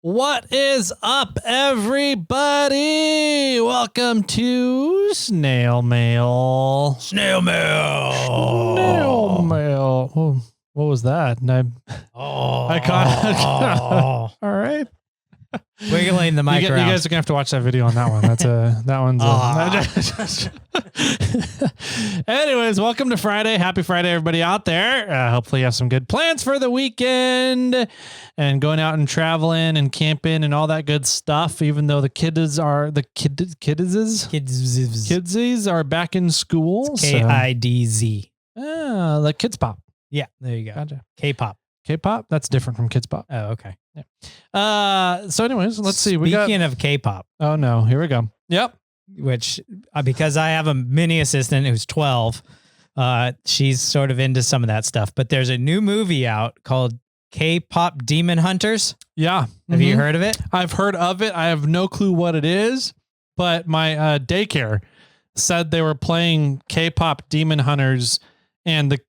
What is up, everybody? Welcome to SnailMail. SnailMail. Oh, what was that? And I caught. All right. Wiggling the mic you around. guys are gonna have to watch that video on that one. That one's. Anyways, welcome to Friday. Happy Friday, everybody out there. Hopefully, you have some good plans for the weekend and going out and traveling and camping and all that good stuff. Even though the kidsies are back in school. KIDZ. Like Kids Pop. Yeah, there you go. Gotcha. K-pop. K-pop. That's different from Kids Pop. Oh, okay. Yeah. So, anyways, let's see. Speaking of K-pop. Oh no, here we go. Yep. Which, because I have a mini assistant who's 12, she's sort of into some of that stuff. But there's a new movie out called K-pop Demon Hunters. Yeah. Have you heard of it? I've heard of it. I have no clue what it is, but my daycare said they were playing K-pop Demon Hunters, and the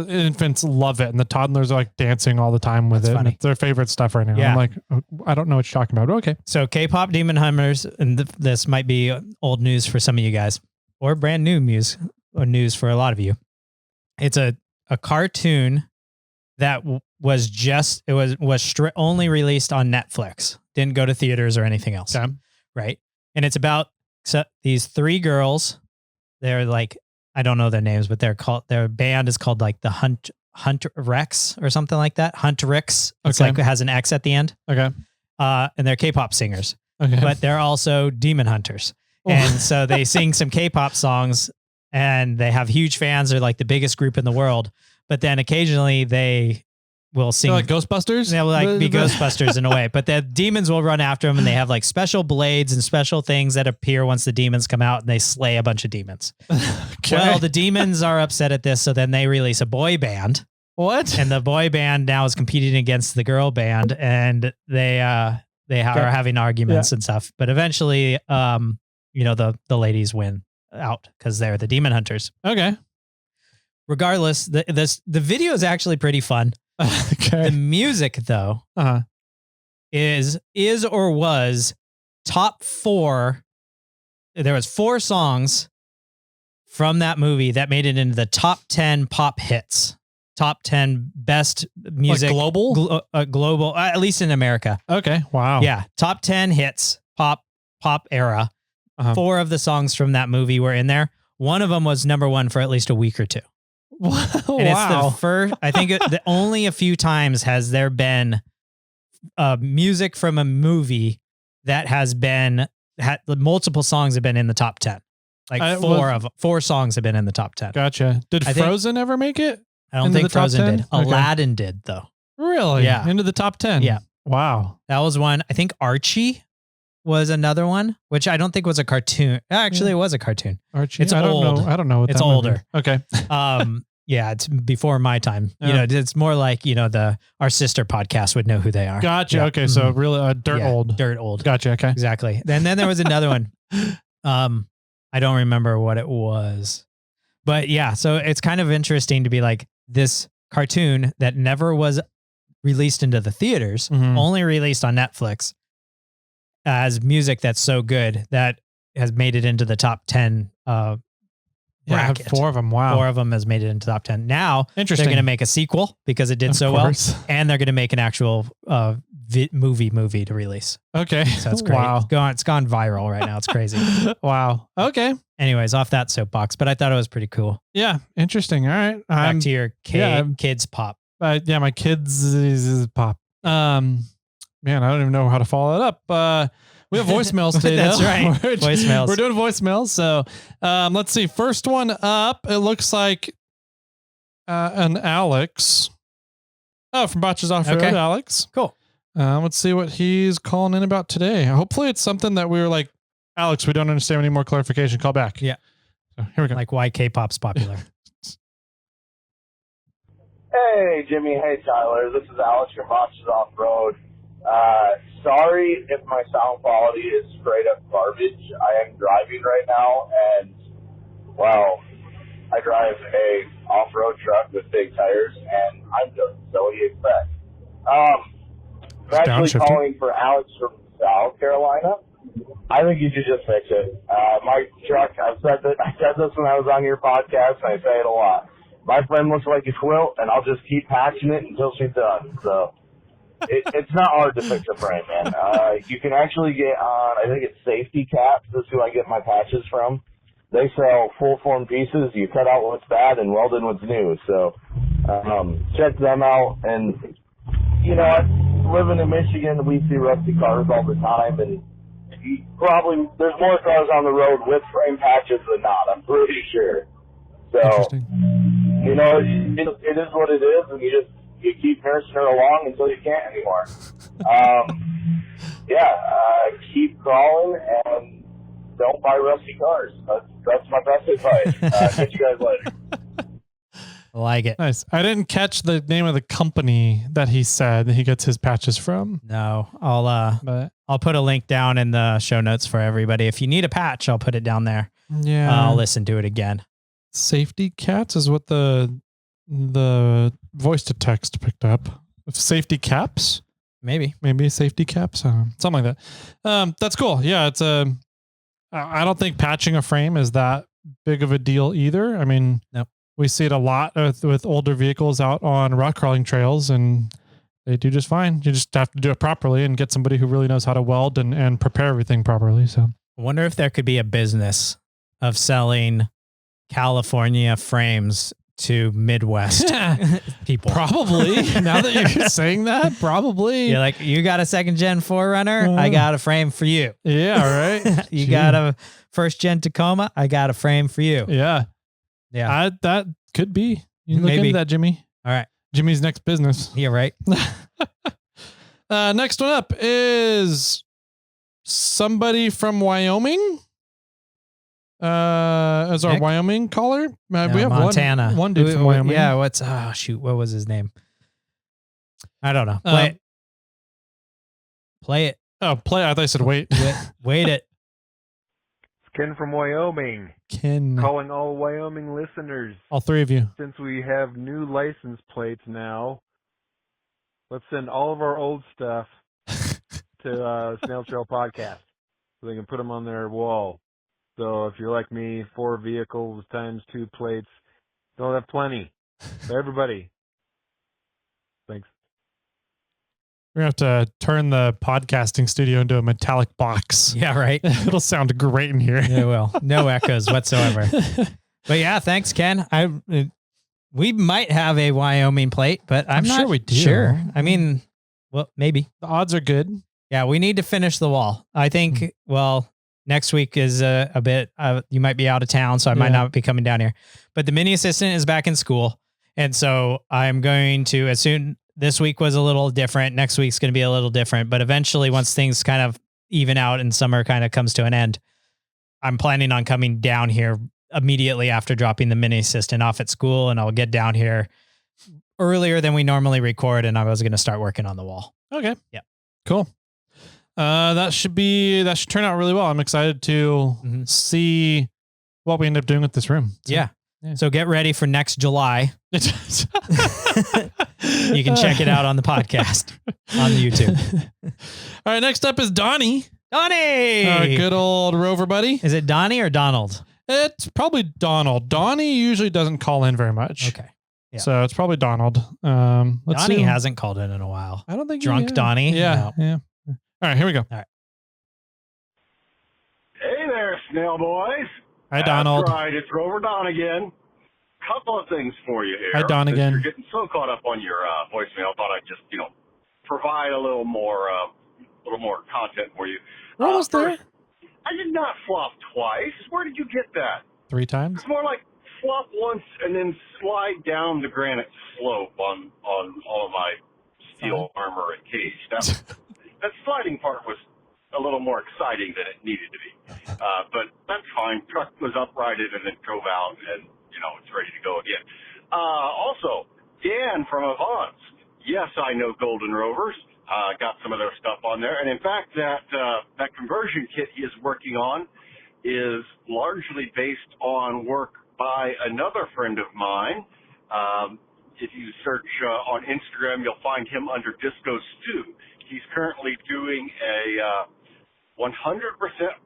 infants love it, and the toddlers are like dancing all the time with it. Funny. And it's their favorite stuff right now. Yeah. I'm like, I don't know what you're talking about. But okay. So K-pop Demon Hunters, and this might be old news for some of you guys, or brand new news for a lot of you. It's a cartoon that was only released on Netflix. Didn't go to theaters or anything else. Okay. Right. And it's about these three girls. They're like, I don't know their names, but their band is called like the Hunt Rex or something like that. Hunt Ricks. It's like it has an X at the end. Okay. And they're K-pop singers. Okay. But they're also demon hunters. And so they sing some K-pop songs, and they have huge fans. They're like the biggest group in the world. But then occasionally they will sing. They're like Ghostbusters? They'll like be Ghostbusters in a way. But the demons will run after them, and they have like special blades and special things that appear once the demons come out, and they slay a bunch of demons. Okay. Well, the demons are upset at this, so then they release a boy band. What? And the boy band now is competing against the girl band, and they are having arguments and stuff. But eventually, the ladies win out because they're the demon hunters. Okay. Regardless, the video is actually pretty fun. Okay. The music, though, is or was top 4. There was 4 songs from that movie that made it into the top 10 pop hits, top 10 best music, like global, global, at least in America. Okay. Wow. Yeah, top 10 hits, pop era. 4 of the songs from that movie were in there. One of them was number 1 for at least a week or 2. Wow. And it's the first, I think only a few times has there been music from a movie that has been, multiple songs have been in the top 10. Like 4 songs have been in the top 10. Gotcha. Did Frozen ever make it? I don't think Frozen did. Aladdin did, though. Really? Yeah. Into the top 10? Yeah. Wow. That was one. I think Archie was another one, which I don't think was a cartoon. Actually, it was a cartoon. Archie? It's old. I don't know. It's older. Okay. Yeah, it's before my time. Yeah. It's more like, our sister podcast would know who they are. Gotcha. Yeah. Okay. So really dirt old. Dirt old. Gotcha. Okay. Exactly. And then there was another one. I don't remember what it was. But yeah, so it's kind of interesting to be like this cartoon that never was released into the theaters, only released on Netflix, as music that's so good that has made it into the top 10 bracket. 4 of them. Wow. 4 of them has made it into the top 10. Now they're going to make a sequel because it did so well, and they're going to make an actual movie to release. Okay. So it's great. Wow. It's gone viral right now. It's crazy. Wow. Okay. Anyways, off that soapbox, but I thought it was pretty cool. Yeah. Interesting. All right. Back to your kids pop. Yeah, my kids is pop. Man, I don't even know how to follow it up. We have voicemails today. That's right. Voicemails. We're doing voicemails. So let's see. First one up. It looks like an Alex. Oh, from Botches Off-Road, Alex. Cool. Let's see what he's calling in about today. Hopefully it's something that we were like, Alex, we don't understand. Any more clarification. Call back. Yeah. So here we go. Like why K-pop's popular. Hey, Jimmy. Hey, Tyler. This is Alex from Botches Off-Road. Sorry if my sound quality is straight up garbage. I am driving right now, and, well, I drive a off-road truck with big tires, and I'm just so what do you expect? I'm actually Downshift. calling for Alex from South Carolina. I think you should just fix it. My truck, I said this when I was on your podcast, and I say it a lot. My friend looks like a quilt, and I'll just keep patching it until she's done. So it's not hard to fix a frame, man. You can actually get on, I think it's Safety Caps. That's who I get my patches from. They sell full-form pieces. You cut out what's bad and weld in what's new. So check them out. And, you know, living in Michigan, we see rusty cars all the time, and there's more cars on the road with frame patches than not, I'm pretty sure. So, you know, it is what it is, and you keep nursing her along until you can't anymore. Keep crawling and don't buy rusty cars. That's my best advice. Catch you guys later. I like it. Nice. I didn't catch the name of the company that he said that he gets his patches from. No, I'll put a link down in the show notes for everybody. If you need a patch, I'll put it down there. Yeah. I'll listen to it again. Safety Cats is what the voice to text picked up. Safety Caps? Maybe Safety Caps? Something like that. That's cool. Yeah, I don't think patching a frame is that big of a deal either. I mean, nope. We see it a lot with older vehicles out on rock crawling trails, and they do just fine. You just have to do it properly and get somebody who really knows how to weld and prepare everything properly. So I wonder if there could be a business of selling California frames to Midwest people. Probably. Now that you're saying that, probably. You're like, you got a second gen 4Runner? I got a frame for you. Yeah, right. You got a first gen Tacoma? I got a frame for you. Yeah. Yeah. That could be. You look Maybe. into that, Jimmy. All right. Jimmy's next business. Yeah, right. Next one up is somebody from Wyoming. As our Nick? Wyoming caller. We have Montana. One dude from Wyoming. Yeah, what was his name? I don't know. Play it. Oh, play. I thought you said wait. Wait it. It's Ken from Wyoming. Ken. Calling all Wyoming listeners. All three of you. Since we have new license plates now, let's send all of our old stuff to SnailTrail Podcast so they can put them on their wall. So if you're like me, 4 vehicles times 2 plates, they'll have plenty for everybody. Thanks. We're going to have to turn the podcasting studio into a metallic box. Yeah, right. It'll sound great in here. It will. No echoes whatsoever. But yeah, thanks, Ken. We might have a Wyoming plate, but I'm not sure we do. Sure. I mean, well, maybe. The odds are good. Yeah, we need to finish the wall. I think, next week is a bit, you might be out of town, so I might not be coming down here. But the mini assistant is back in school. And so I'm going to, this week was a little different. Next week's going to be a little different. But eventually, once things kind of even out and summer kind of comes to an end, I'm planning on coming down here immediately after dropping the mini assistant off at school. And I'll get down here earlier than we normally record. And I was going to start working on the wall. Okay. Yeah. Cool. That should turn out really well. I'm excited to see what we end up doing with this room. So, yeah. So get ready for next July. You can check it out on the podcast on the YouTube. All right. Next up is Donnie. Donnie! Our good old Rover buddy. Is it Donnie or Donald? It's probably Donald. Donnie usually doesn't call in very much. Okay. Yeah. So it's probably Donald. Donnie hasn't called in a while. I don't think Drunk Donnie? Yeah. No. Yeah. All right, here we go. All right. Hey there, Snail Boys. Hi, Donald. That's right, it's Rover Don again. Couple of things for you here. Hi, Don again. You're getting so caught up on your voicemail. Thought I'd just, provide a little more content for you. We're almost there. I did not flop twice. Where did you get that? 3 times. It's more like flop once and then slide down the granite slope on all of my steel armor and cage. That sliding part was a little more exciting than it needed to be. But that's fine. Truck was uprighted and then drove out, and, it's ready to go again. Also, Dan from Avance. Yes, I know Golden Rovers. Got some of their stuff on there. And, in fact, that conversion kit he is working on is largely based on work by another friend of mine. If you search on Instagram, you'll find him under Disco Stew. he's currently doing a 100%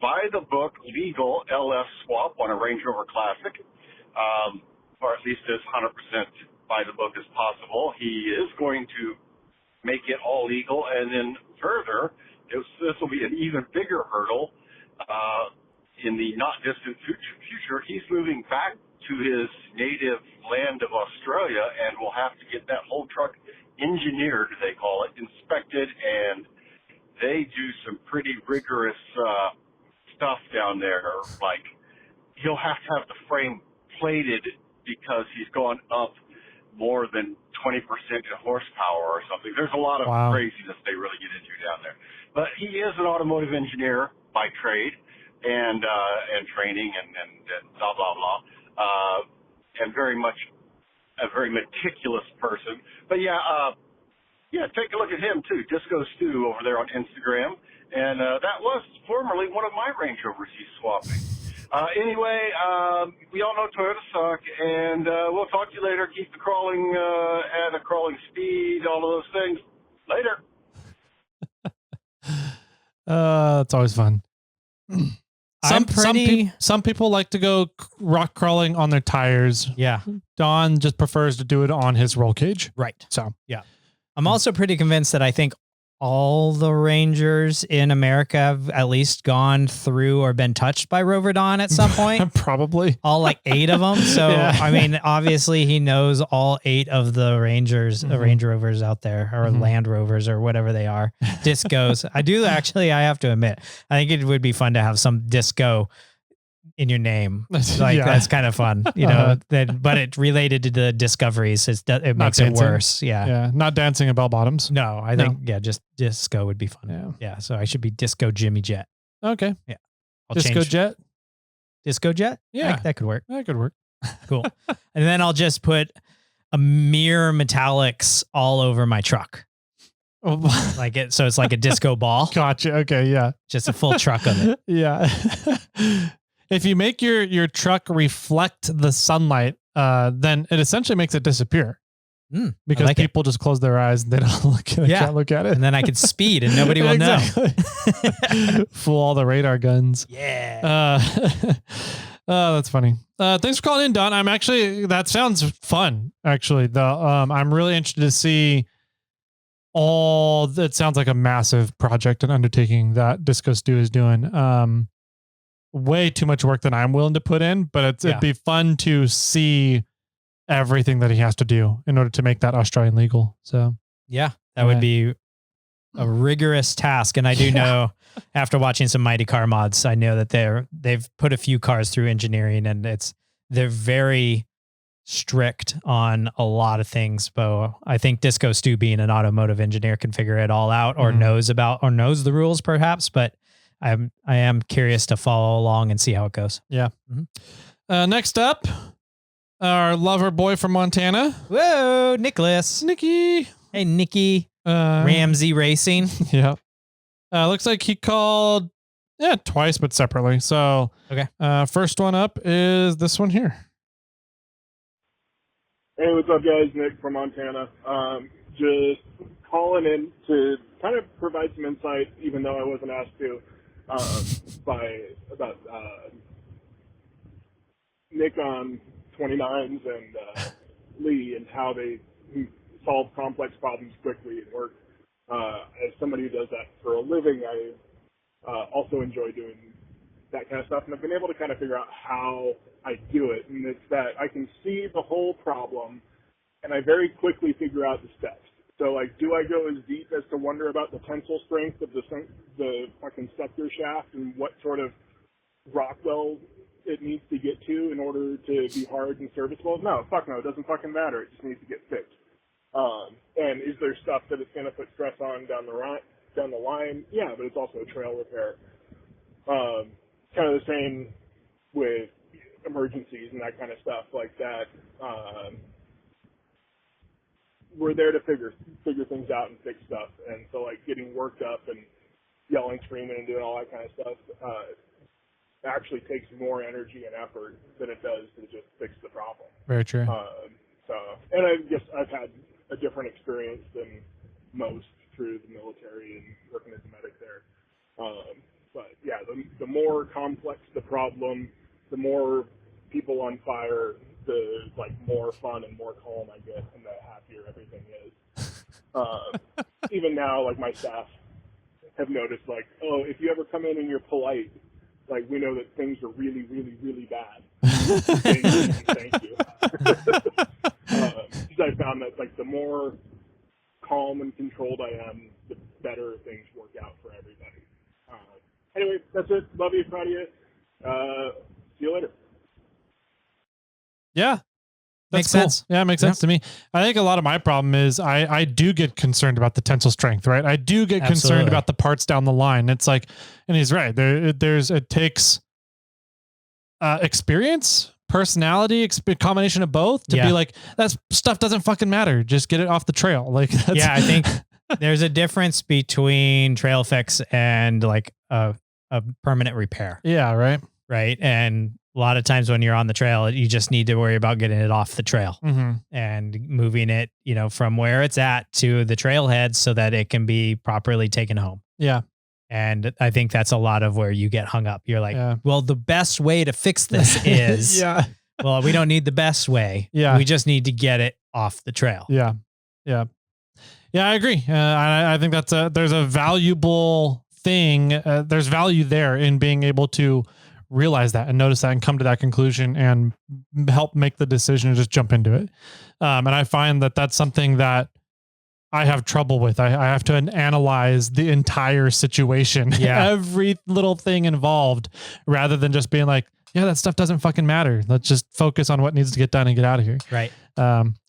by-the-book legal LS swap on a Range Rover Classic, or at least as 100% by-the-book as possible. He is going to make it all legal, and then further, this will be an even bigger hurdle. In the not-distant future, he's moving back to his native land of Australia, and will have to get that whole truck engineered, they call it, inspected, and they do some pretty rigorous stuff down there. Like, he'll have to have the frame plated because he's gone up more than 20% in horsepower or something. There's a lot of craziness they really get into down there. But he is an automotive engineer by trade and training and blah, blah, blah. And very much a very meticulous person. But yeah, take a look at him too, Disco Stew over there on Instagram. And that was formerly one of my Range Rovers he's swapping. Anyway, we all know Toyota suck, and we'll talk to you later. Keep the crawling at a crawling speed, all of those things. Later. It's always fun. Some people like to go rock crawling on their tires. Yeah. Don just prefers to do it on his roll cage. Right. So, yeah. I'm also pretty convinced that I think all the Rangers in America have at least gone through or been touched by Rover Don at some point. Probably. All like 8 of them. So, yeah. I mean, obviously he knows all 8 of the Rangers, Range Rovers out there, or Land Rovers, or whatever they are. Discos. I have to admit, I think it would be fun to have some disco in your name. Like, that's kind of fun, you know, but it related to the discoveries. It makes it worse. Yeah. Yeah. Not dancing in bell bottoms. No, I think, just disco would be fun. Yeah. So I should be Disco Jimmy Jet. Okay. Yeah. Disco Jet? Disco Jet? Yeah. That could work. That could work. Cool. And then I'll just put a mirror metallics all over my truck. So it's like a disco ball. Gotcha. Okay. Yeah. Just a full truck of it. Yeah. If you make your truck reflect the sunlight, then it essentially makes it disappear. Because people just close their eyes and they don't can't look at it. And then I can speed and nobody will know. Fool all the radar guns. Yeah. Oh, that's funny. Thanks for calling in, Don. That sounds fun, actually. I'm really interested to see it sounds like a massive project and undertaking that Disco Stew is doing. Way too much work than I'm willing to put in, but it'd be fun to see everything that he has to do in order to make that Australian legal. So yeah, that would be a rigorous task. And I do know after watching some Mighty Car mods, I know that they've put a few cars through engineering, and they're very strict on a lot of things. But I think Disco Stew, being an automotive engineer, can figure it all out, or knows the rules perhaps, but I am curious to follow along and see how it goes. Yeah. Next up, our lover boy from Montana. Whoa, Nicholas. Nicky. Hey, Nicky. Ramsey Racing. Yeah. Looks like he called twice, but separately. So okay. First one up is this one here. Hey, what's up, guys? Nick from Montana. Just calling in to kind of provide some insight, even though I wasn't asked to. About Nick on 29s and Lee, and how they solve complex problems quickly and work. As somebody who does that for a living, I also enjoy doing that kind of stuff, and I've been able to kind of figure out how I do it. And it's that I can see the whole problem, and I very quickly figure out the steps. So, like, do I go as deep as to wonder about the tensile strength of the fucking sector shaft and what sort of Rockwell it needs to get to in order to be hard and serviceable? No, it doesn't fucking matter. It just needs to get fixed. And is there stuff that it's going to put stress on down the line? Yeah, but it's also a trail repair. Kind of the same with emergencies and that kind of stuff like that. We're there to figure things out and fix stuff. And so, like, getting worked up and yelling, screaming, and doing all that kind of stuff actually takes more energy and effort than it does to just fix the problem. Very true. And I guess I've had a different experience than most through the military and working as a medic there. But yeah, the more complex the problem, the more people on fire, the like more fun and more calm I get, and the happier everything is. Even now, like my staff have noticed, like, oh, if you ever come in and you're polite, like we know that things are really, really, really bad. Thank you. Because I found that like the more calm and controlled I am, the better things work out for everybody. Anyway, that's it. Love you, proud of you. See you later. Yeah. Makes Cool. sense. Yeah, it makes sense to me. I think a lot of my problem is I do get concerned about the tensile strength, right? I do get concerned Absolutely. about the parts down the line. It's like, and he's right. It takes experience, personality, combination of both to be like, that stuff doesn't fucking matter. Just get it off the trail. Like, that's, Yeah, I think there's a difference between trail fix and like a permanent repair. Yeah, right. Right. And a lot of times when you're on the trail, you just need to worry about getting it off the trail and moving it, from where it's at to the trailhead so that it can be properly taken home. Yeah. And I think that's a lot of where you get hung up. You're like, well, the best way to fix this is, well, we don't need the best way. Yeah. We just need to get it off the trail. Yeah. Yeah. Yeah, I agree. I think there's a valuable thing. There's value there in being able to realize that and notice that and come to that conclusion and help make the decision and just jump into it. And I find that that's something that I have trouble with. I have to analyze the entire situation, every little thing involved, rather than just being like, yeah, that stuff doesn't fucking matter. Let's just focus on what needs to get done and get out of here. Right.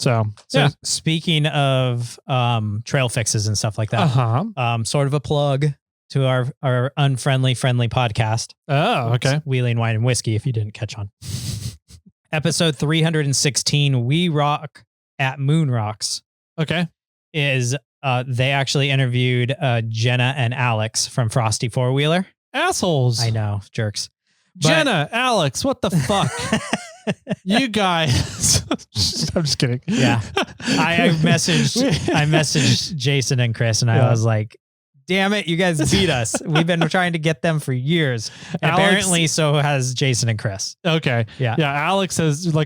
So speaking of trail fixes and stuff like that, sort of a plug to our unfriendly friendly podcast. Oh, okay. Wheeling Wine and Whiskey, if you didn't catch on. Episode 316, We Rock at Moon Rocks. Okay. Is they actually interviewed Jenna and Alex from Frosty Four Wheeler. Assholes. I know, jerks. Jenna, Alex, what the fuck? You guys. I'm just kidding. Yeah. I messaged Jason and Chris and I was like, damn it, you guys beat us. We've been trying to get them for years. Apparently, so has Jason and Chris. Okay. Yeah. Yeah. Alex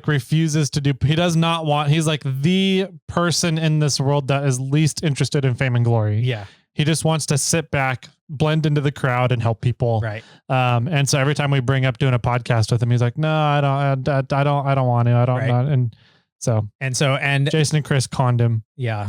refuses to do, he does not want, he's like the person in this world that is least interested in fame and glory. Yeah. He just wants to sit back, blend into the crowd and help people. Right. And so every time we bring up doing a podcast with him, he's like, no, I don't want to. And Jason and Chris conned him. Yeah.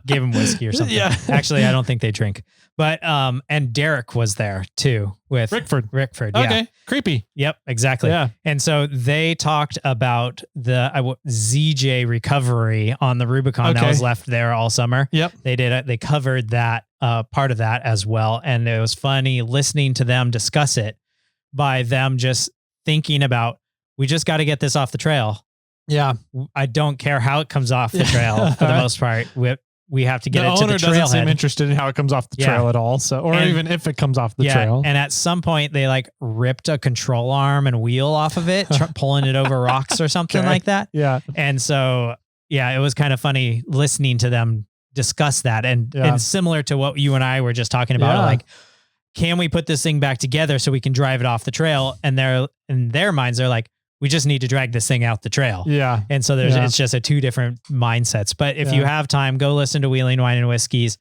Gave him whiskey or something. Yeah. Actually, I don't think they drink. But and Derek was there too with Rickford. Yeah. Okay. Creepy. Yep, exactly. Yeah. And so they talked about the ZJ recovery on the Rubicon that was left there all summer. Yep. They covered that part of that as well. And it was funny listening to them discuss it by them just thinking about, we just got to get this off the trail. Yeah. I don't care how it comes off the trail for the most part. We have to get it to the trailhead. The owner doesn't seem interested in how it comes off the trail at all. So, or even if it comes off the trail. And at some point they ripped a control arm and wheel off of it, pulling it over rocks or something like that. Yeah. And so, it was kind of funny listening to them discuss that and similar to what you and I were just talking about, can we put this thing back together so we can drive it off the trail? And in their minds, they're like, we just need to drag this thing out the trail. Yeah. And so it's just two different mindsets. But if you have time, go listen to Wheeling Wine and Whiskey's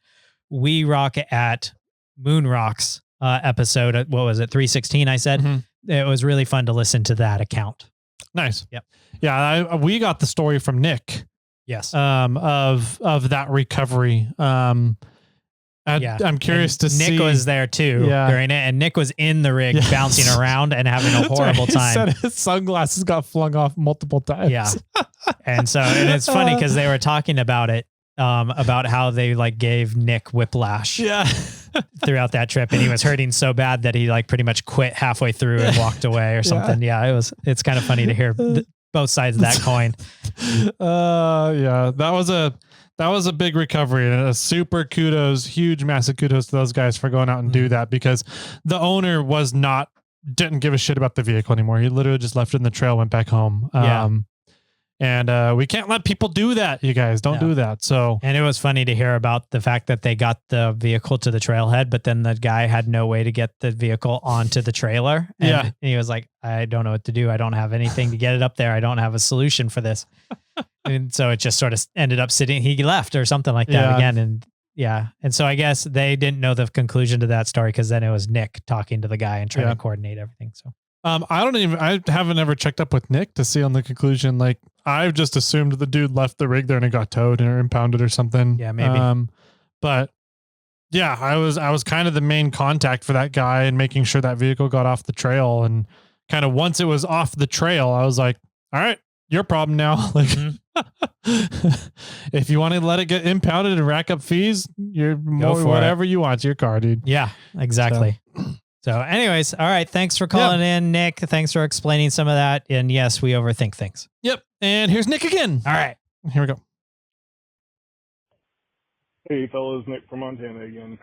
We Rock at Moon Rocks episode. What was it? 316, I said. Mm-hmm. It was really fun to listen to that account. Nice. Yep. Yeah. We got the story from Nick. Yes. Of that recovery. I'm curious to see. Nick was there too during it, and Nick was in the rig bouncing around and having a horrible time. He said his sunglasses got flung off multiple times. Yeah. And it's funny because they were talking about it, about how they gave Nick whiplash throughout that trip. And he was hurting so bad that he pretty much quit halfway through and walked away or something. Yeah. It's kind of funny to hear both sides of that coin. That was a big recovery and a super huge, massive kudos to those guys for going out and do that, because the owner didn't give a shit about the vehicle anymore. He literally just left it in the trail, went back home. And we can't let people do that. You guys don't do that. So, and it was funny to hear about the fact that they got the vehicle to the trailhead, but then the guy had no way to get the vehicle onto the trailer. And he was like, I don't know what to do. I don't have anything to get it up there. I don't have a solution for this. And so it just sort of ended up sitting, he left or something like that again. And and so I guess they didn't know the conclusion to that story, because then it was Nick talking to the guy and trying to coordinate everything. So I haven't ever checked up with Nick to see on the conclusion. Like, I've just assumed the dude left the rig there and it got towed or impounded or something. Yeah, maybe. But yeah, I was kind of the main contact for that guy and making sure that vehicle got off the trail. And kind of once it was off the trail, I was like, all right, your problem now. Like, if you want to let it get impounded and rack up fees, you're more whatever you want. It's your car, dude. Yeah, exactly. So anyways, all right. Thanks for calling in, Nick. Thanks for explaining some of that. And yes, we overthink things. Yep. And here's Nick again. All right. Here we go. Hey, fellas, Nick from Montana again.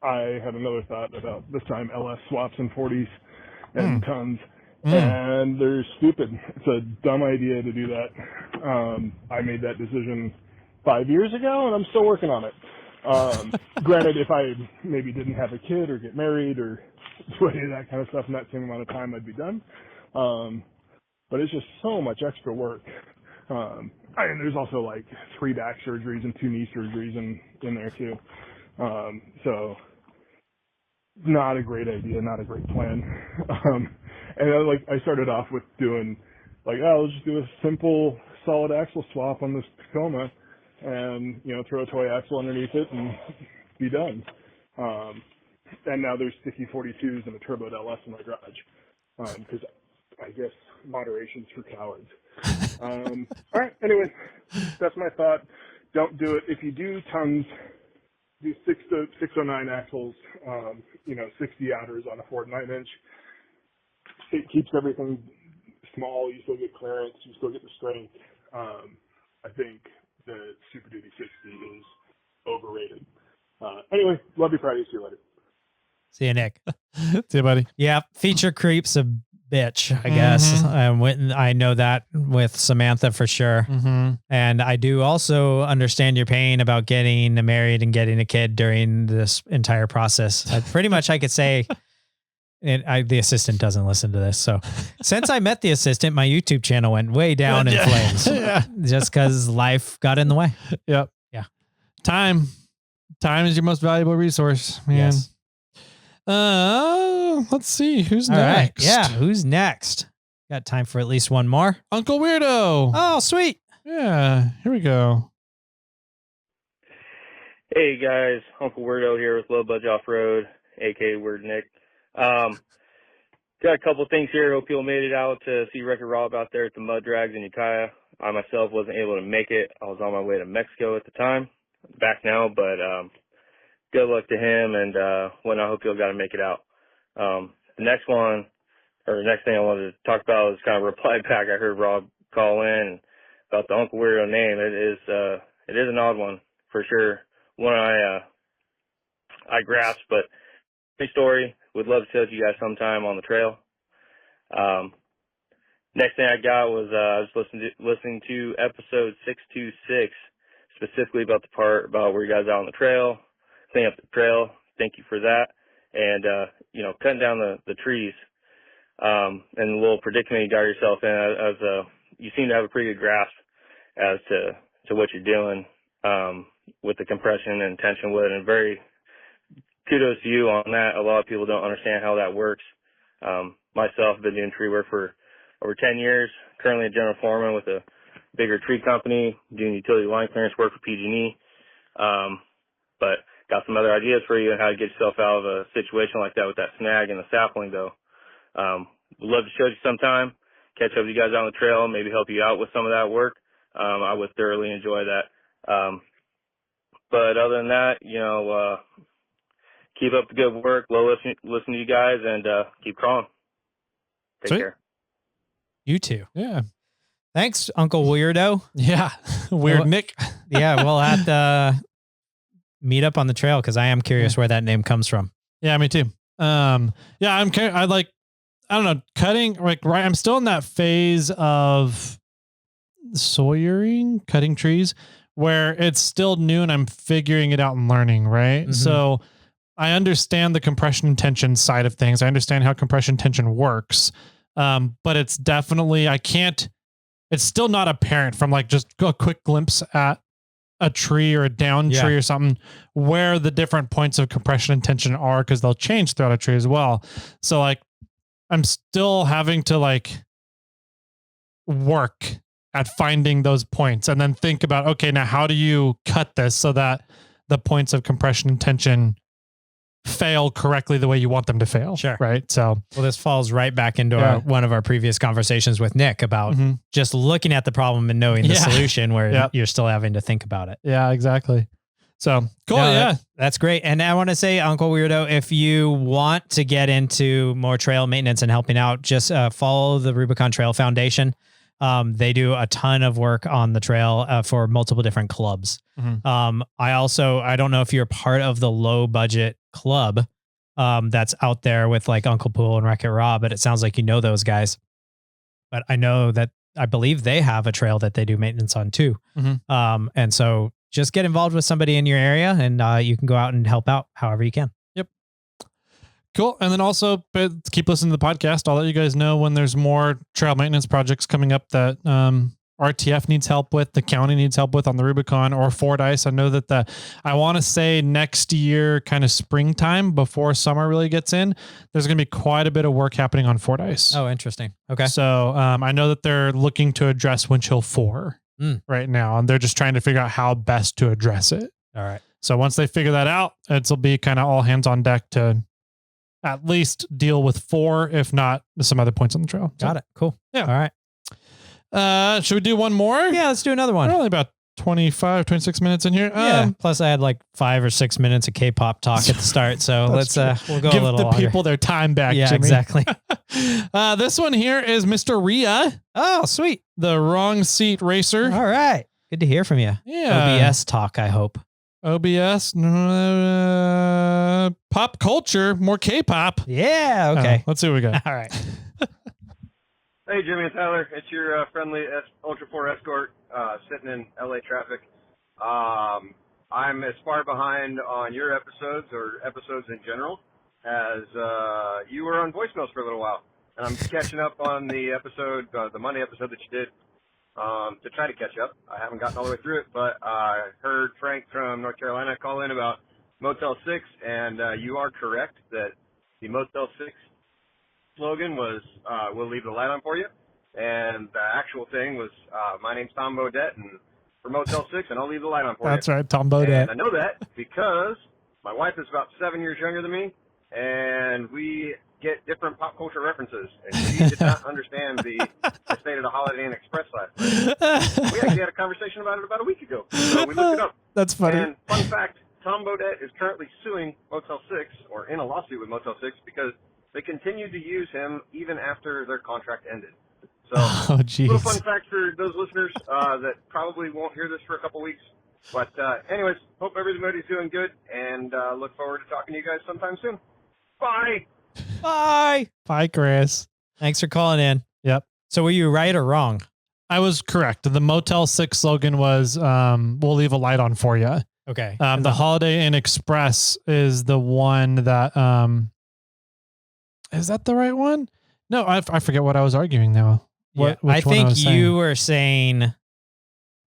I had another thought about this time LS swaps and 40s and tons. And they're stupid. It's a dumb idea to do that. I made that decision 5 years ago, and I'm still working on it. Granted, if I maybe didn't have a kid or get married or do any of that kind of stuff in that same amount of time, I'd be done. But it's just so much extra work. And there's also like 3 back surgeries and 2 knee surgeries in there too. So not a great idea, not a great plan. And I started off with doing let's just do a simple solid axle swap on this Tacoma and, throw a toy axle underneath it and be done. And now there's sticky 42s and a turbo LS in my garage. Because I guess moderation's for cowards. All right. Anyway, that's my thought. Don't do it. If you do tons, do 609 axles, 60 outers on a 4 9-inch. It keeps everything small. You still get clearance. You still get the strength. I think the Super Duty 60 is overrated. Anyway, love you Friday. See you later. See you, Nick. See you, buddy. Yeah. Feature creep's a bitch, I guess. I know that with Samantha for sure. And I do also understand your pain about getting married and getting a kid during this entire process. Pretty much I could say, the assistant doesn't listen to this. So since I met the assistant, my YouTube channel went way down in flames. Just because life got in the way. Yep. Yeah. Time is your most valuable resource, man. Yes. Let's see who's All next. Right. Yeah. Who's next? Got time for at least one more. Uncle Weirdo. Oh, sweet. Yeah. Here we go. Hey guys, Uncle Weirdo here with Low Budget Off Road, aka Weird Nick. Got a couple things here. Hope you all made it out to see Wreck-It Rob out there at the mud drags in Ukiah. I myself wasn't able to make it. I was on my way to Mexico at the time. Back now, but good luck to him, and I hope you all got to make it out. The next thing I wanted to talk about is kind of reply back. I heard Rob call in about the Uncle Weirdo name. It is an odd one for sure. One I grasped, but funny story. Would love to tell you guys sometime on the trail. Next thing I got was I was listening to episode 626, specifically about the part about where you guys out on the trail, clean up the trail. Thank you for that. And cutting down the trees, and the little predicament you got yourself in, as you seem to have a pretty good grasp as to what you're doing with the compression and tension wood, and very kudos to you on that. A lot of people don't understand how that works. Myself, I've been doing tree work for over 10 years, currently a general foreman with a bigger tree company, doing utility line clearance work for PG&E. But got some other ideas for you on how to get yourself out of a situation like that with that snag and the sapling, though. Would love to show you sometime, catch up with you guys on the trail, maybe help you out with some of that work. I would thoroughly enjoy that. But other than that, keep up the good work. Listen to you guys, and keep crawling. Take care. You too. Yeah. Thanks, Uncle Weirdo. Yeah. Weird Nick. Yeah, we'll have to meet up on the trail because I am curious where that name comes from. Yeah, me too. I'm curious. I don't know, cutting, I'm still in that phase of sawyering, cutting trees, where it's still new and I'm figuring it out and learning, right? Mhm. So I understand the compression and tension side of things. I understand how compression tension works. But it's definitely, it's still not apparent from like just a quick glimpse at a tree or a down tree or something where the different points of compression and tension are, because they'll change throughout a tree as well. So like I'm still having to like work at finding those points and then think about, okay, now how do you cut this so that the points of compression and tension fail correctly the way you want them to fail. Sure. Right. So, well, this falls right back into one of our previous conversations with Nick about just looking at the problem and knowing the solution where you're still having to think about it. Yeah, exactly. So cool. No, that's great. And I want to say, Uncle Weirdo, if you want to get into more trail maintenance and helping out, just follow the Rubicon Trail Foundation. They do a ton of work on the trail for multiple different clubs. I don't know if you're part of the low budget club that's out there with like Uncle Pool and Wreck-It Raw, but it sounds like you know those guys. But I know that I believe they have a trail that they do maintenance on too. And so just get involved with somebody in your area and you can go out and help out however you can. Yep. Cool. And then also keep listening to the podcast. I'll let you guys know when there's more trail maintenance projects coming up that RTF needs help with, the county needs help with on the Rubicon or Fordyce. I know that I want to say next year, kind of springtime before summer really gets in, there's going to be quite a bit of work happening on Fordyce. Oh, interesting. Okay. So I know that they're looking to address Winch Hill 4 right now, and they're just trying to figure out how best to address it. All right. So once they figure that out, it'll be kind of all hands on deck to at least deal with 4, if not some other points on the trail. Got it. Cool. Yeah. All right. Should we do one more? Yeah, let's do another one. We're only about 26 minutes in here. Yeah. Plus I had like 5 or 6 minutes of K-pop talk at the start. So let's, we'll go give a little the longer. people their time back. Yeah, Jimmy. exactly. This one here is Mr. Rhea. Oh, sweet. The wrong seat racer. All right. Good to hear from you. Yeah. OBS talk, I hope. OBS, pop culture, more K-pop. Yeah. Okay. Let's see what we got. All right. Hey, Jimmy and Tyler. It's your friendly Ultra 4 escort sitting in LA traffic. I'm as far behind on your episodes or episodes in general as you were on voicemails for a little while. And I'm catching up on the episode, the Monday episode that you did to try to catch up. I haven't gotten all the way through it, but I heard Frank from North Carolina call in about Motel 6, and you are correct that the Motel 6 slogan was, we'll leave the light on for you. And the actual thing was, my name's Tom Bodette, and for Motel 6, and I'll leave the light on for you. That's right, Tom Bodette. And I know that because my wife is about 7 years younger than me, and we get different pop culture references. And she did not understand the State of the Holiday Inn Express last night. We actually had a conversation about it about a week ago, so we looked it up. That's funny. And fun fact, Tom Bodette is currently suing Motel 6, or in a lawsuit with Motel 6, because they continued to use him even after their contract ended. So, little fun fact for those listeners that probably won't hear this for a couple weeks. But anyways, hope everybody's doing good, and look forward to talking to you guys sometime soon. Bye! Bye. Bye, Chris. Thanks for calling in. Yep. So were you right or wrong? I was correct. The Motel 6 slogan was, we'll leave a light on for you. Okay. The Holiday Inn Express is the one that, is that the right one? No, I forget what I was arguing now. I think you were saying,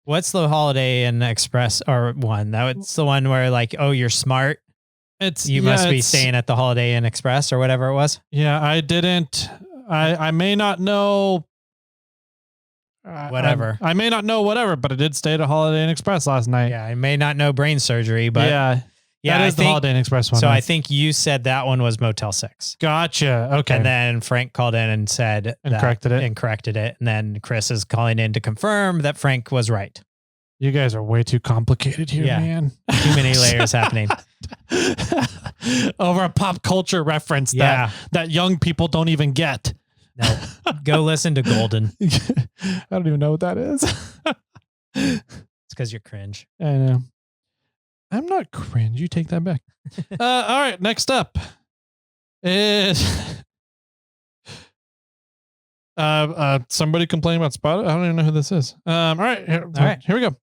what's the Holiday Inn Express or one? That's the one where like, oh, you're smart. You must be staying at the Holiday Inn Express or whatever it was. Yeah, I didn't. I may not know. Whatever. I may not know whatever, but I did stay at a Holiday Inn Express last night. Yeah, I may not know brain surgery, but yeah, that is the Holiday Inn Express one. So I think you said that one was Motel 6. Gotcha. Okay. And then Frank called in and said corrected it. And corrected it. And then Chris is calling in to confirm that Frank was right. You guys are way too complicated here, man. Too many layers happening. Over a pop culture reference that young people don't even get. No. Go listen to Golden. I don't even know what that is. It's because you're cringe. I know. I'm not cringe. You take that back. All right. Next up is Somebody complaining about Spotify. I don't even know who this is. All right. Here we go.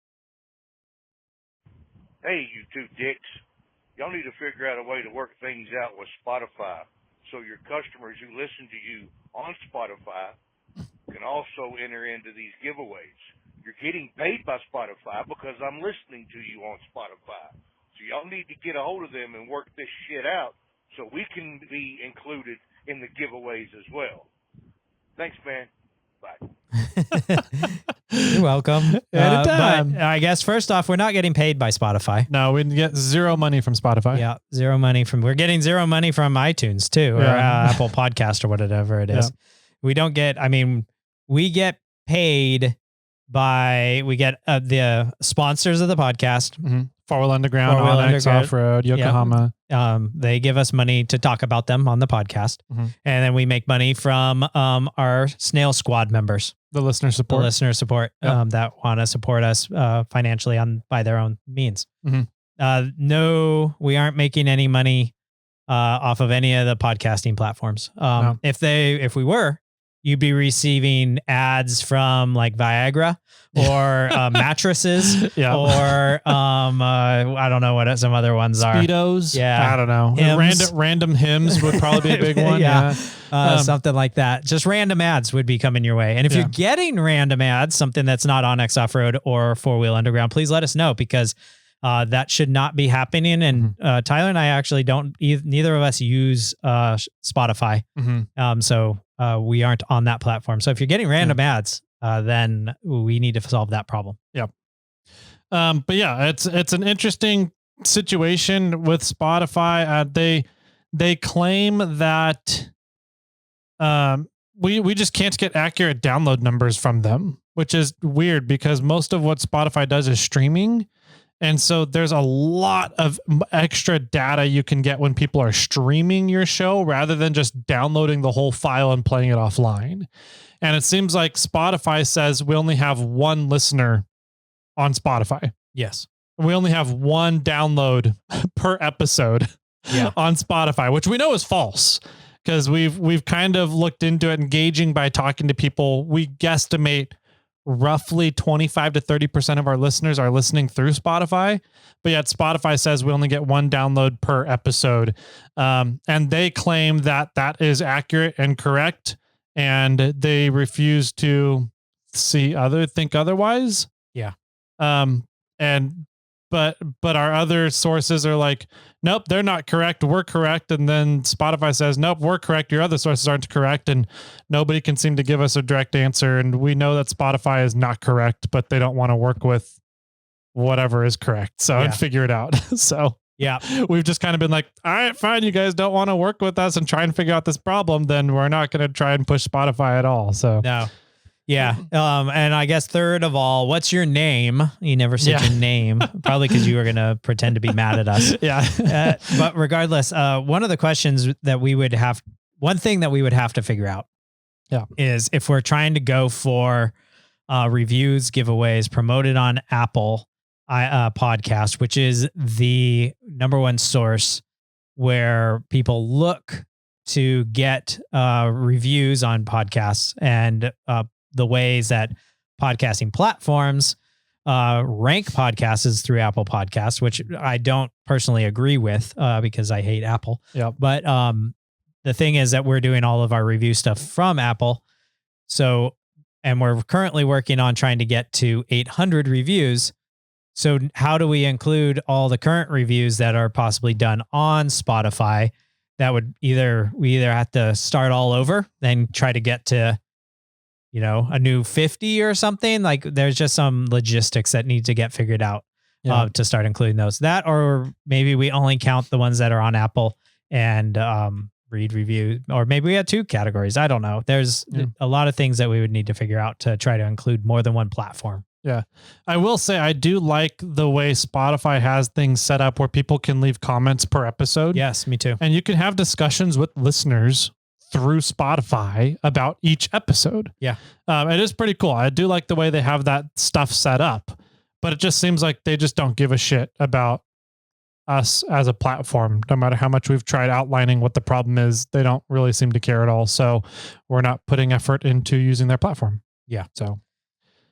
Hey, you two dicks. Y'all need to figure out a way to work things out with Spotify so your customers who listen to you on Spotify can also enter into these giveaways. You're getting paid by Spotify because I'm listening to you on Spotify. So y'all need to get a hold of them and work this shit out so we can be included in the giveaways as well. Thanks, man. Bye. You're welcome. Anytime. But I guess first off, we're not getting paid by Spotify. No, we get zero money from Spotify. Yeah, zero money we're getting zero money from iTunes too, or Apple Podcast or whatever it is. Yeah. We don't get, we get paid by, the sponsors of the podcast. Mm-hmm. Four-Wheel Underground, Onyx, Off-Road, Yokohama. They give us money to talk about them on the podcast. Mm-hmm. And then we make money from our Snail Squad members. The listener support. Yep. That want to support us financially by their own means. Mm-hmm. No, we aren't making any money off of any of the podcasting platforms. No. If we were, you'd be receiving ads from like Viagra or mattresses or I don't know what some other ones are. Speedos. Yeah. I don't know. Random hymns would probably be a big one. Yeah. Something like that. Just random ads would be coming your way. And if you're getting random ads, something that's not Onyx Off-Road or Four-Wheel Underground, please let us know because that should not be happening. And Tyler and I actually neither of us use Spotify. Mm-hmm. So we aren't on that platform. So if you're getting random ads, then we need to solve that problem. Yep. But yeah, it's an interesting situation with Spotify. They claim that we just can't get accurate download numbers from them, which is weird because most of what Spotify does is streaming. And so there's a lot of extra data you can get when people are streaming your show rather than just downloading the whole file and playing it offline. And it seems like Spotify says we only have one listener on Spotify. Yes. We only have one download per episode on Spotify, which we know is false because we've kind of looked into it, engaging by talking to people. We guesstimate roughly 25 to 30% of our listeners are listening through Spotify, but yet Spotify says we only get one download per episode. And they claim that that is accurate and correct. And they refuse to think otherwise. Yeah. But our other sources are like, nope, they're not correct. We're correct. And then Spotify says, nope, we're correct. Your other sources aren't correct. And nobody can seem to give us a direct answer. And we know that Spotify is not correct, but they don't want to work with whatever is correct. So and figure it out. So we've just kind of been like, all right, fine. You guys don't want to work with us and try and figure out this problem. Then we're not going to try and push Spotify at all. So no. Yeah. And I guess third of all, what's your name? You never said your name, probably because you were going to pretend to be mad at us. But regardless, one of the questions that one thing that we would have to figure out is if we're trying to go for reviews, giveaways promoted on Apple Podcast, which is the number one source where people look to get reviews on podcasts and the ways that podcasting platforms rank podcasts is through Apple Podcasts, which I don't personally agree with because I hate Apple. But the thing is that we're doing all of our review stuff from Apple. So, and we're currently working on trying to get to 800 reviews. So how do we include all the current reviews that are possibly done on Spotify? That would we either have to start all over, then try to get to, a new 50 or something. Like there's just some logistics that need to get figured out to start including those. That, or maybe we only count the ones that are on Apple and read review, or maybe we have two categories. I don't know. There's a lot of things that we would need to figure out to try to include more than one platform. Yeah. I will say I do like the way Spotify has things set up where people can leave comments per episode. Yes, me too. And you can have discussions with listeners through Spotify about each episode. Yeah. It is pretty cool. I do like the way they have that stuff set up, but it just seems like they just don't give a shit about us as a platform. No matter how much we've tried outlining what the problem is, they don't really seem to care at all. So we're not putting effort into using their platform. Yeah. So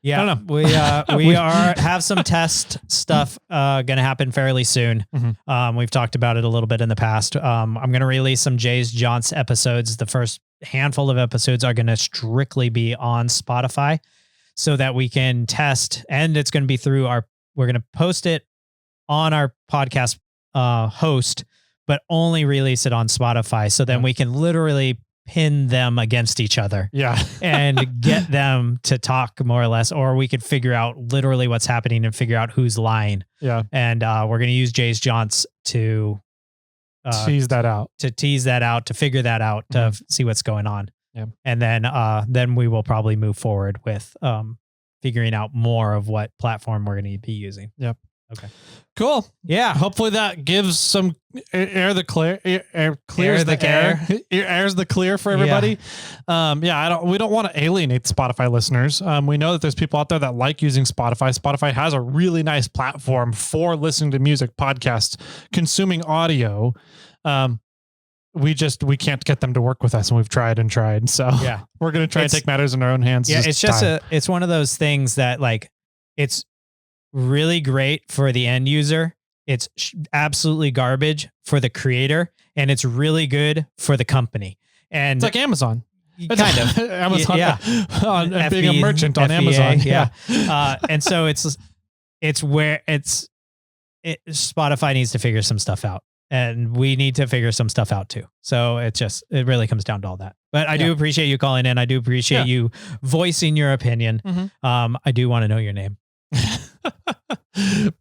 yeah, I don't know. we have some test stuff going to happen fairly soon. Mhm. We've talked about it a little bit in the past. I'm going to release some Jay's Jaunts episodes. The first handful of episodes are going to strictly be on Spotify so that we can test, and it's going to be through we're going to post it on our podcast host, but only release it on Spotify. So then we can literally pin them against each other. Yeah. And get them to talk more or less, or we could figure out literally what's happening and figure out who's lying. Yeah. And we're going to use Jay's Jaunts to tease that out, to figure that out, to see what's going on. Yeah. And then we will probably move forward with figuring out more of what platform we're going to be using. Yep. Okay. Cool. Yeah. Hopefully that gives some airs the clear for everybody. We don't want to alienate Spotify listeners. We know that there's people out there that like using Spotify. Spotify has a really nice platform for listening to music, podcasts, consuming audio. We can't get them to work with us, and we've tried and tried. So we're going to try and take matters in our own hands. Yeah. It's one of those things that like, it's really great for the end user. It's absolutely garbage for the creator, and it's really good for the company. And it's like Amazon. Kind of Amazon, FB, being a merchant on FBA, Amazon. Yeah. And so it's where Spotify needs to figure some stuff out, and we need to figure some stuff out too. So it really comes down to all that. But I do appreciate you calling in. I do appreciate you voicing your opinion. I do want to know your name.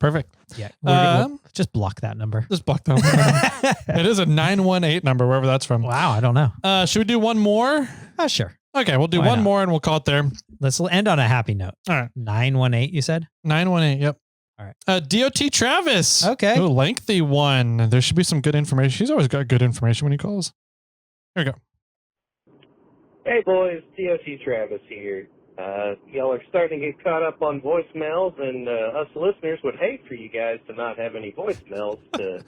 Perfect. Yeah. We'll just block that number. Just block that number. It is a 918 number, wherever that's from. Wow. I don't know. Should we do one more? Sure. Okay. We'll do one more and we'll call it there. Let's end on a happy note. All right. 918, you said? 918. Yep. All right. DOT Travis. Okay. Ooh, lengthy one. There should be some good information. He's always got good information when he calls. Here we go. Hey boys, DOT Travis here. Y'all are starting to get caught up on voicemails, and us listeners would hate for you guys to not have any voicemails to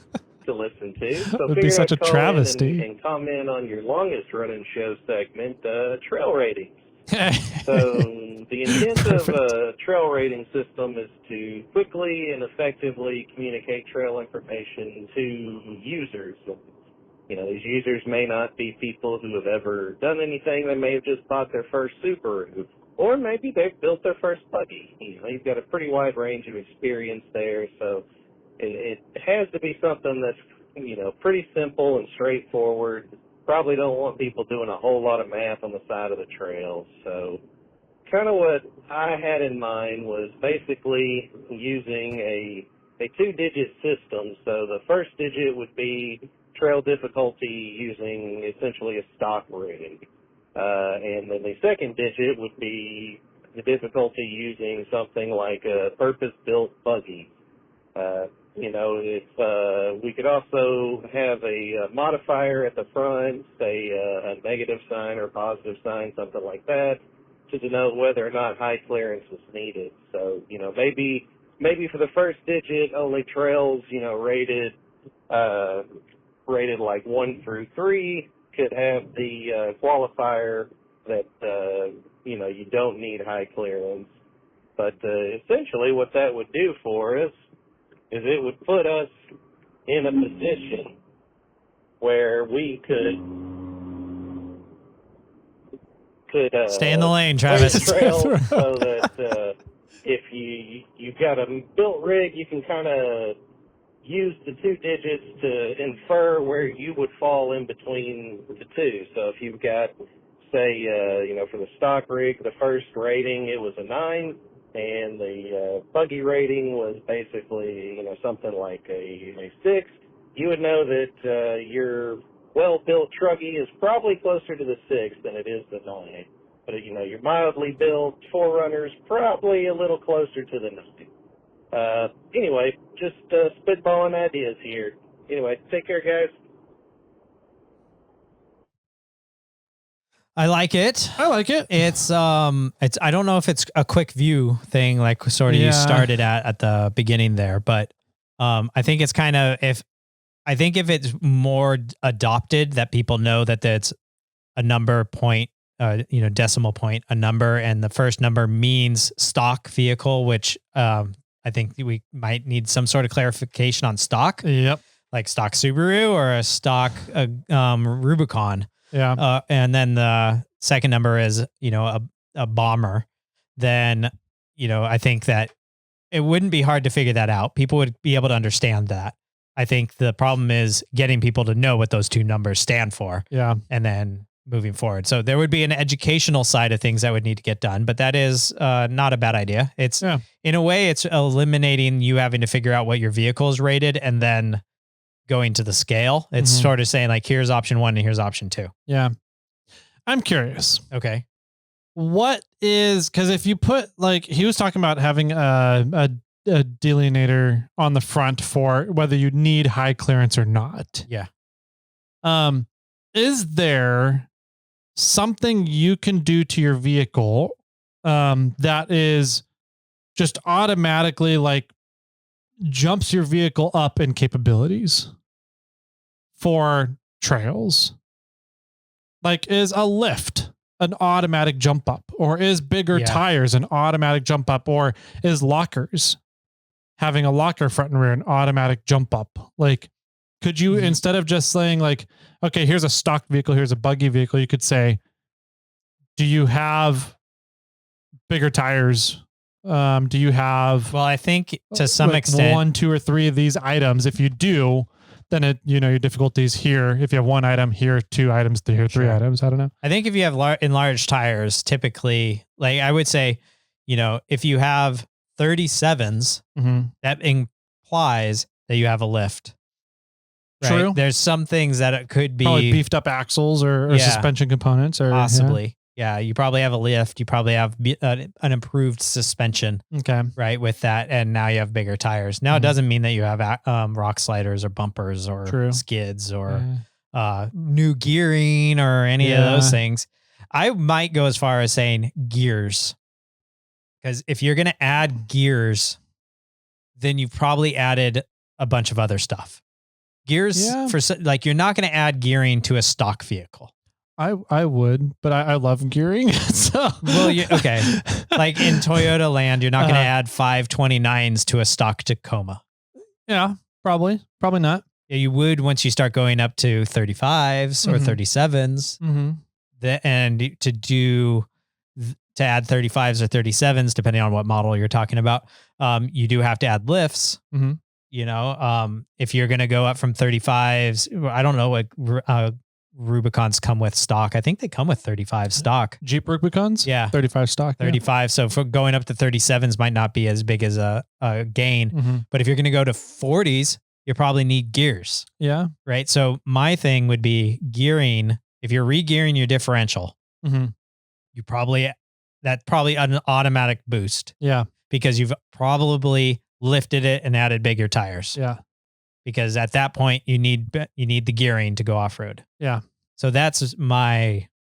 listen to. So it would be such a travesty. And comment on your longest running show segment, trail ratings. So the intent of a trail rating system is to quickly and effectively communicate trail information to users. You know, these users may not be people who have ever done anything. They may have just bought their first Subaru, or maybe they've built their first buggy. You know, you've got a pretty wide range of experience there, so it has to be something that's, you know, pretty simple and straightforward. Probably don't want people doing a whole lot of math on the side of the trail. So kind of what I had in mind was basically using a two-digit system. So the first digit would be trail difficulty using essentially a stock rating. And then the second digit would be the difficulty using something like a purpose-built buggy. You know, if we could also have a modifier at the front, say a negative sign or positive sign, something like that, to denote whether or not high clearance was needed. So, you know, maybe for the first digit, only trails, you know, rated like 1 through 3 could have the qualifier that, you know, you don't need high clearance. But essentially what that would do for us is it would put us in a position where we could stay in the lane, Travis. Trail so that if you've got a built rig, you can kind of use the two digits to infer where you would fall in between the two. So if you've got, say, you know, for the stock rig, the first rating, it was a 9, and the buggy rating was basically, you know, something like a 6, you would know that your well-built truggy is probably closer to the 6 than it is the 9. But, you know, your mildly built Forerunner's probably a little closer to the 9. Anyway, just spitballing ideas here. Anyway, take care, guys. I like it. It's I don't know if it's a quick view thing, like sort of you started at the beginning there, but I think it's kind of if it's more adopted that people know that that's a number point, decimal point, a number, and the first number means stock vehicle, which I think we might need some sort of clarification on stock. Yep. Like stock Subaru or a stock Rubicon. Yeah. And then the second number is, a bomber. Then, I think that it wouldn't be hard to figure that out. People would be able to understand that. I think the problem is getting people to know what those two numbers stand for. Yeah. And then moving forward. So there would be an educational side of things that would need to get done, but that is not a bad idea. It's in a way, it's eliminating you having to figure out what your vehicle is rated and then going to the scale. It's sort of saying like, here's option 1 and here's option 2. Yeah. I'm curious. Okay. What is, because if you put like, he was talking about having a delineator on the front for whether you need high clearance or not. Yeah. Is there something you can do to your vehicle that is just automatically like jumps your vehicle up in capabilities for trails? Like, is a lift an automatic jump up, or is bigger tires an automatic jump up, or is lockers having a locker front and rear an automatic jump up? Like, could you, instead of just saying like, okay, here's a stock vehicle, here's a buggy vehicle, you could say, do you have bigger tires? Do you have, well, I think to some like extent 1, 2, or 3 of these items? If you do, then it, your difficulties here. If you have 1 item here, 2 items here, 3 items. I don't know. I think if you have enlarged tires, typically, like I would say, if you have 37s, that implies that you have a lift. Right? True. There's some things that it could be probably beefed up axles or suspension components, or possibly. Yeah, you probably have a lift. You probably have an improved suspension. Okay. Right, with that, and now you have bigger tires. Now it doesn't mean that you have rock sliders or bumpers or skids or new gearing or any of those things. I might go as far as saying gears, because if you're going to add gears, then you've probably added a bunch of other stuff. Gears for like, you're not going to add gearing to a stock vehicle. I would, but I love gearing. So well, okay. Like in Toyota land, you're not going to add 529s to a stock Tacoma. Yeah, probably not. Yeah, you would once you start going up to 35s or 37s. And to add 35s or 37s, depending on what model you're talking about, you do have to add lifts. If you're going to go up from 35s, I don't know what Rubicons come with stock. I think they come with 35 stock. Jeep Rubicons? Yeah. 35 stock. 35. Yeah. So for going up to 37s might not be as big as a gain. But if you're going to go to 40s, you probably need gears. Yeah. Right. So my thing would be gearing. If you're re-gearing your differential, that's probably an automatic boost. Yeah. Because you've probably lifted it and added bigger tires. Yeah. Because at that point you need the gearing to go off road. Yeah. So that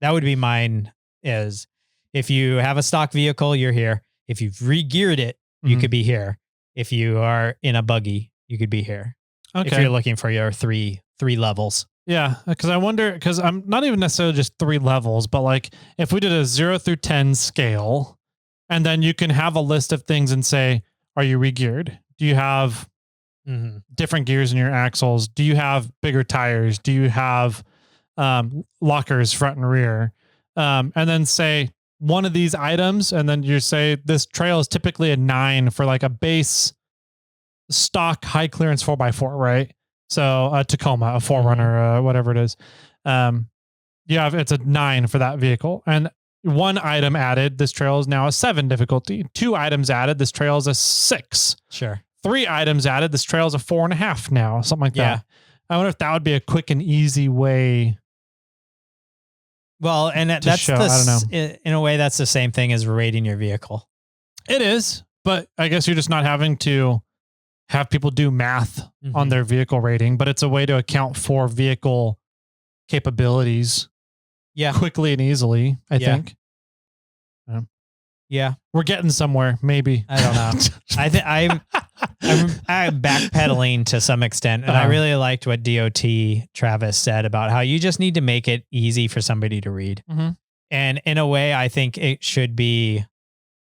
would be mine, is if you have a stock vehicle, you're here. If you've re-geared it, you could be here. If you are in a buggy, you could be here. Okay. If you're looking for your three levels. Yeah. Cause I wonder, cause I'm not even necessarily just 3 levels, but like if we did a 0 through 10 scale, and then you can have a list of things and say, are you re-geared? Do you have different gears in your axles? Do you have bigger tires? Do you have lockers front and rear? And then say one of these items, and then you say this trail is typically a 9 for like a base stock high clearance 4x4, right? So a Tacoma, a 4Runner, whatever it is. It's a 9 for that vehicle. And 1 item added, this trail is now a 7 difficulty. 2 items added, this trail is a 6. Sure. 3 items added, this trail is a 4.5 now, something like that. I wonder if that would be a quick and easy way. Well, and that's show. I don't know. In a way, that's the same thing as rating your vehicle. It is, but I guess you're just not having to have people do math on their vehicle rating, but it's a way to account for vehicle capabilities quickly and easily, I think. Yeah. We're getting somewhere, maybe. I don't know. I'm backpedaling to some extent, and I really liked what DOT Travis said about how you just need to make it easy for somebody to read. Mm-hmm. And in a way, I think it should be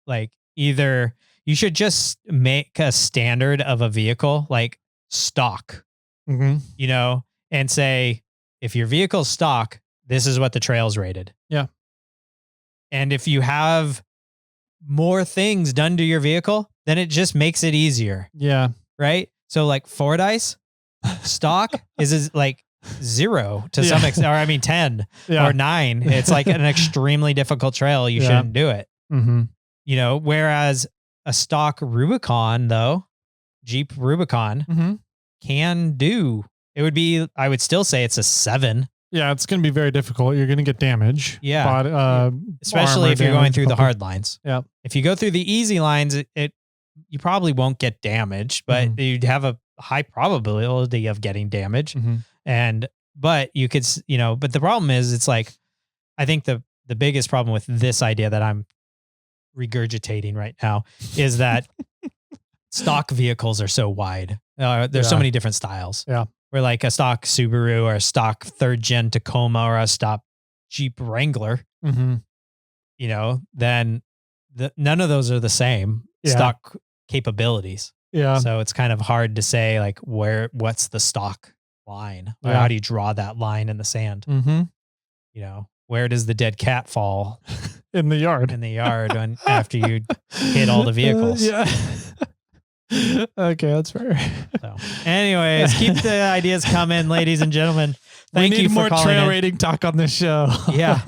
like either you should just make a standard of a vehicle like stock, Mm-hmm. you know, and say, if your vehicle's stock, this is what the trail's rated. Yeah. And if you have more things done to your vehicle, then it just makes it easier. Yeah. Right. So like Fordyce stock is like 0 to some extent, or I mean 10 or 9. It's like an extremely difficult trail. You shouldn't do it. Mm-hmm. You know, whereas a stock Rubicon though, Jeep Rubicon can do, it would be, I would still say it's a 7. Yeah, it's going to be very difficult. You're going to get damage. Yeah. Especially if you're going through the hard lines. Yeah. If you go through the easy lines, you probably won't get damaged, but you'd have a high probability of getting damage. But you could, you know, but the problem is it's like, I think the biggest problem with this idea that I'm regurgitating right now is that stock vehicles are so wide. There's so many different styles. Yeah. Where like a stock Subaru or a stock 3rd gen Tacoma or a stock Jeep Wrangler, you know, then none of those are the same stock capabilities. Yeah. So it's kind of hard to say like what's the stock line? Or how do you draw that line in the sand? Mm-hmm. You know, where does the dead cat fall? In the yard. In the yard when after you hit all the vehicles. Yeah. Okay, that's fair. So, anyways, keep the ideas coming, ladies and gentlemen. Thank you for more calling trail in. rating talk on this show. Yeah.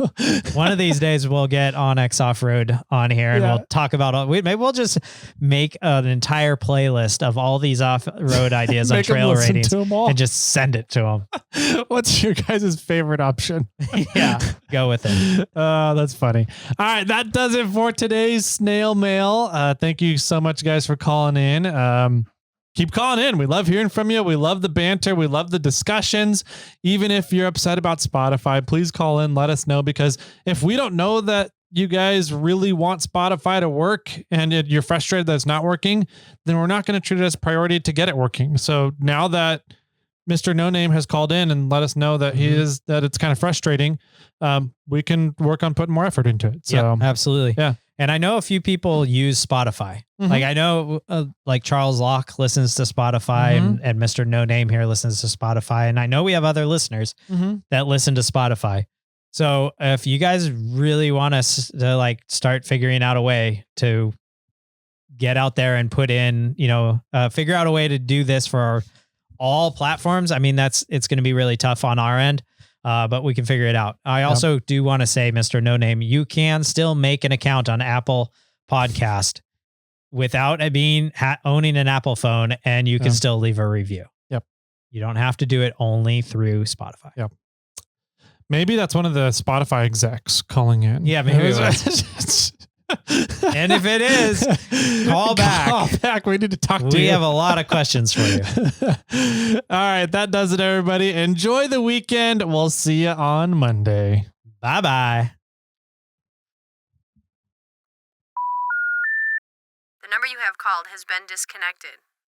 One of these days we'll get Onyx Off-Road on here and we'll talk about maybe we'll just make an entire playlist of all these off-road ideas on trail ratings and just send it to them. What's your guys' favorite option? Yeah, go with it. Oh, that's funny. All right, that does it for today's snail mail. Thank you so much, guys, for calling in. Keep calling in. We love hearing from you. We love the banter. We love the discussions. Even if you're upset about Spotify, please call in. Let us know, because if we don't know that you guys really want Spotify to work and you're frustrated that it's not working, then we're not going to treat it as a priority to get it working. So now that Mr. No Name has called in and let us know that that it's kind of frustrating, we can work on putting more effort into it. So yeah, absolutely. Yeah. And I know a few people use Spotify. Like I know like Charles Locke listens to Spotify and Mr. No Name here listens to Spotify. And I know we have other listeners that listen to Spotify. So if you guys really want us to like start figuring out a way to get out there and put in, you know, figure out a way to do this for all platforms. I mean, it's going to be really tough on our end. But we can figure it out. I also do want to say, Mr. No Name, you can still make an account on Apple Podcast without owning an Apple phone, and you can still leave a review. Yep. You don't have to do it only through Spotify. Yep. Maybe that's one of the Spotify execs calling in. Yeah, maybe it was. And if it is, call back. Call back. We need to talk to you. We have a lot of questions for you. All right. That does it, everybody. Enjoy the weekend. We'll see you on Monday. Bye-bye. The number you have called has been disconnected.